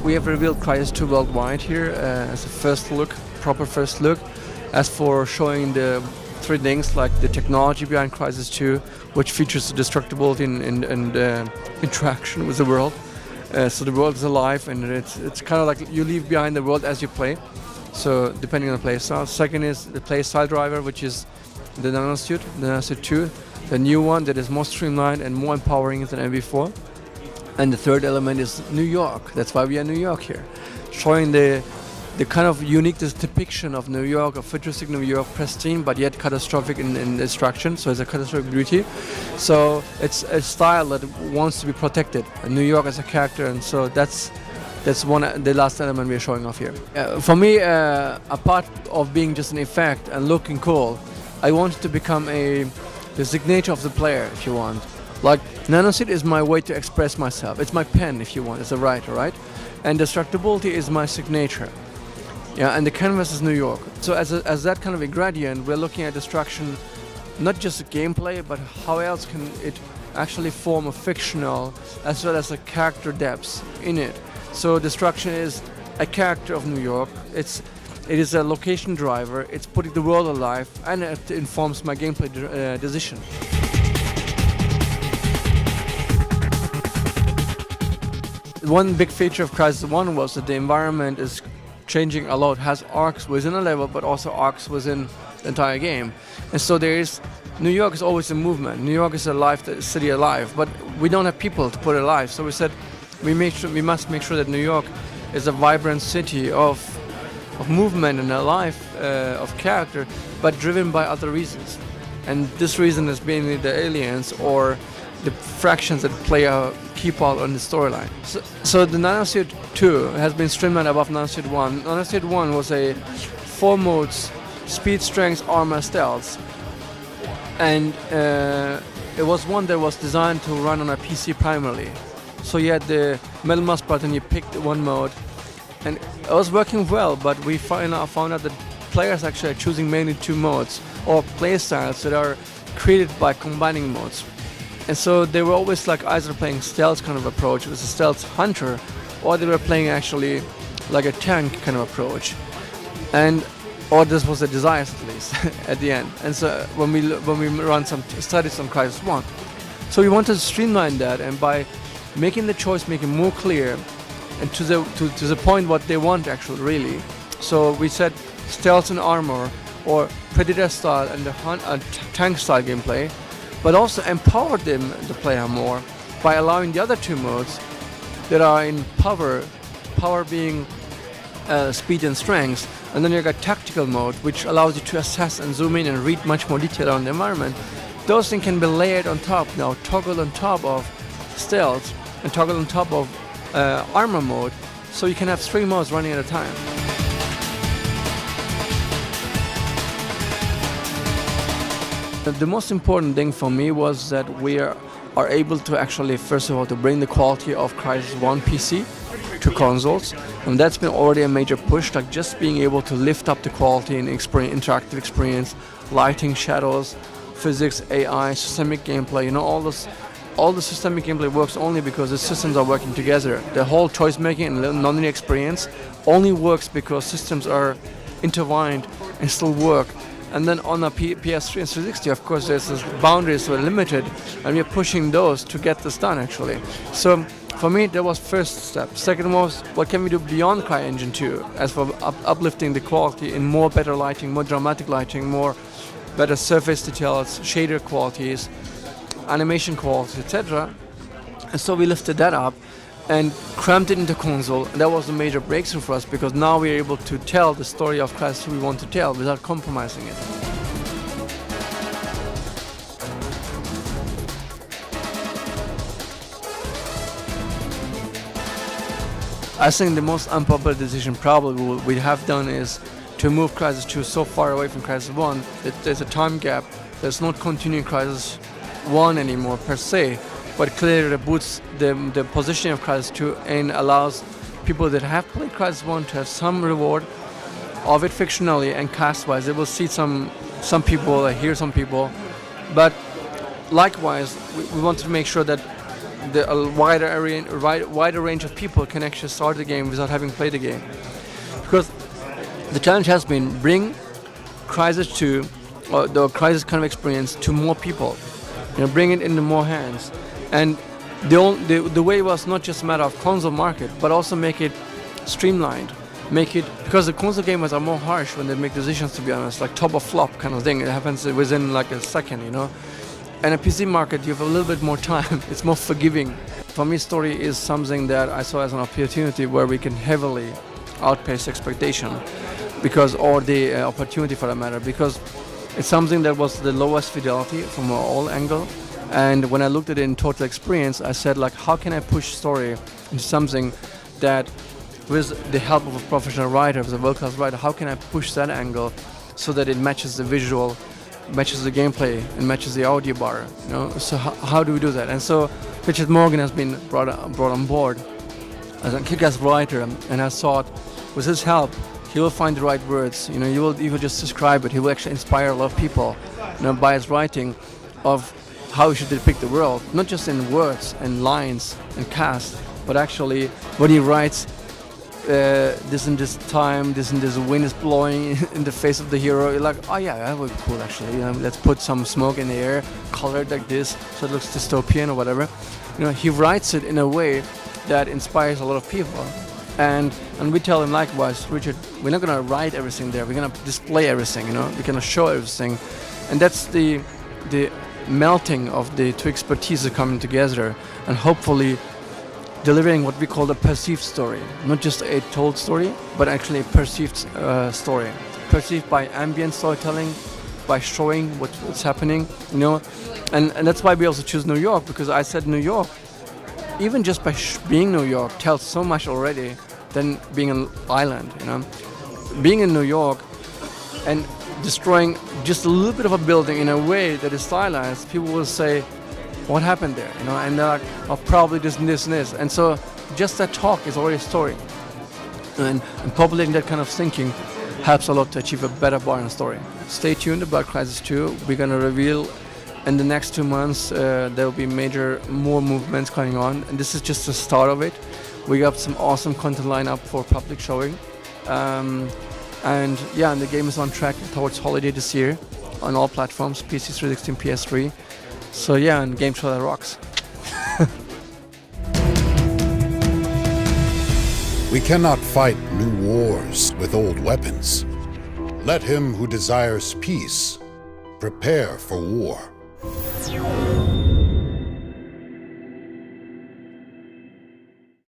we have revealed Crysis 2 worldwide here as a first look, proper first look. As for showing the three things like the technology behind Crysis 2, which features destructibility and interaction with the world. So the world is alive, and it's kind of like you leave behind the world as you play. So depending on the play style. Second is the play style driver, which is the Nanosuit, the Nanosuit 2, the new one that is more streamlined and more empowering than ever before. And the third element is New York. That's why we are in New York here, showing the kind of unique depiction of New York, of futuristic New York, pristine but yet catastrophic in destruction. So it's a catastrophic beauty. So it's a style that wants to be protected. And New York as a character, and so that's the last element we're showing off here. For me, apart of being just an effect and looking cool, I wanted to become the signature of the player, if you want. Like, Nanosuit is my way to express myself. It's my pen, if you want, as a writer, right? And destructibility is my signature. Yeah, and the canvas is New York. So as that kind of a gradient, we're looking at destruction, not just a gameplay, but how else can it actually form a fictional as well as a character depth in it. So destruction is a character of New York. It is a location driver. It's putting the world alive, and it informs my gameplay decision. One big feature of Crysis 1 was that the environment is changing a lot, has arcs within a level, but also arcs within the entire game. And so New York is always in movement. New York is a city alive, but we don't have people to put it alive. So we said we must make sure that New York is a vibrant city of movement and alive, of character, but driven by other reasons. And this reason is mainly the aliens or the fractions that play a key part on the storyline. So the Nanosuit 2 has been streamlined above Nanosuit 1. Nanosuit 1 was a 4 modes, speed, strength, armor, stealth. And it was one that was designed to run on a PC primarily. So you had the metal mouse button, you picked one mode, and it was working well, but we found out that players actually are choosing mainly 2 modes, or play styles that are created by combining modes. And so they were always like either playing stealth kind of approach with a stealth hunter, or they were playing actually like a tank kind of approach. Or this was a desire at least at the end. And so when we run some studies on Crysis 1, so we wanted to streamline that, and by making the choice, make it more clear, and to the point what they want actually really. So we said stealth and armor, or predator style and the tank style gameplay, but also empowered the player more by allowing the other 2 modes that are in power being speed and strength, and then you got tactical mode, which allows you to assess and zoom in and read much more detail on the environment. Those things can be layered on top now, toggled on top of stealth and toggled on top of armor mode, so you can have 3 modes running at a time. The most important thing for me was that we are able to actually, first of all, to bring the quality of Crysis 1 PC to consoles, and that's been already a major push, like just being able to lift up the quality in interactive experience, lighting, shadows, physics, AI, systemic gameplay, all the systemic gameplay works only because the systems are working together. The whole choice making and non-linear experience only works because systems are intertwined and still work. And then on a PS3 and 360, of course, there's boundaries were limited, and we're pushing those to get this done actually. So for me, that was first step. Second was, what can we do beyond CryEngine 2 as for uplifting the quality in more better lighting, more dramatic lighting, more better surface details, shader qualities, animation quality, etc. And so we lifted that up and crammed it into console. And that was a major breakthrough for us, because now we're able to tell the story of Crysis we want to tell without compromising it. I think the most unpopular decision probably we have done is to move Crysis 2 so far away from Crysis 1 that there's a time gap. There's not continuing Crysis 1 anymore per se, but clearly reboots the positioning of Crysis 2 and allows people that have played Crysis 1 to have some reward of it fictionally and cast-wise. They will see some people, hear some people, but likewise, we want to make sure that a wider range of people can actually start the game without having played the game. Because the challenge has been bring Crysis 2 or the Crysis kind of experience to more people. Bring it into more hands. And the way was not just a matter of console market, but also make it streamlined. Make it, because the console gamers are more harsh when they make decisions, to be honest, like top or flop kind of thing. It happens within like a second, And a PC market, you have a little bit more time. It's more forgiving. For me, story is something that I saw as an opportunity where we can heavily outpace expectation, or the opportunity for that matter, because it's something that was the lowest fidelity from all angle. And when I looked at it in total experience, I said, like, how can I push story into something that, with the help of a professional writer, with a world-class writer, how can I push that angle so that it matches the visual, matches the gameplay, and matches the audio bar, So how do we do that? And so Richard Morgan has been brought on board as a kick-ass writer, and I thought, with his help, he will find the right words. You will just describe it. He will actually inspire a lot of people, by his writing of how he should depict the world, not just in words and lines and cast, but actually what he writes. This and this time, this and this wind is blowing in the face of the hero. You're like, oh yeah, that would be cool actually. Let's put some smoke in the air, color it like this, so it looks dystopian or whatever. He writes it in a way that inspires a lot of people. And we tell him likewise, Richard, we're not gonna write everything there. We're gonna display everything. We're gonna show everything, and that's the melting of the two expertises coming together, and hopefully delivering what we call the perceived story, not just a told story, but actually a perceived story, perceived by ambient storytelling, by showing what's happening, and that's why we also choose New York, because I said New York, even just by being New York, tells so much already than being an island, Being in New York and destroying just a little bit of a building in a way that is stylized, people will say, what happened there, and they're like, oh, probably this and this and this. And so just that talk is already a story. And populating that kind of thinking helps a lot to achieve a better bar and story. Stay tuned about Crysis 2. We're going to reveal in the next 2 months, there will be more movements going on. And this is just the start of it. We got some awesome content lineup for public showing. And the game is on track towards holiday this year on all platforms, PC, 360, and PS3. So and game show that rocks. We cannot fight new wars with old weapons. Let him who desires peace prepare for war.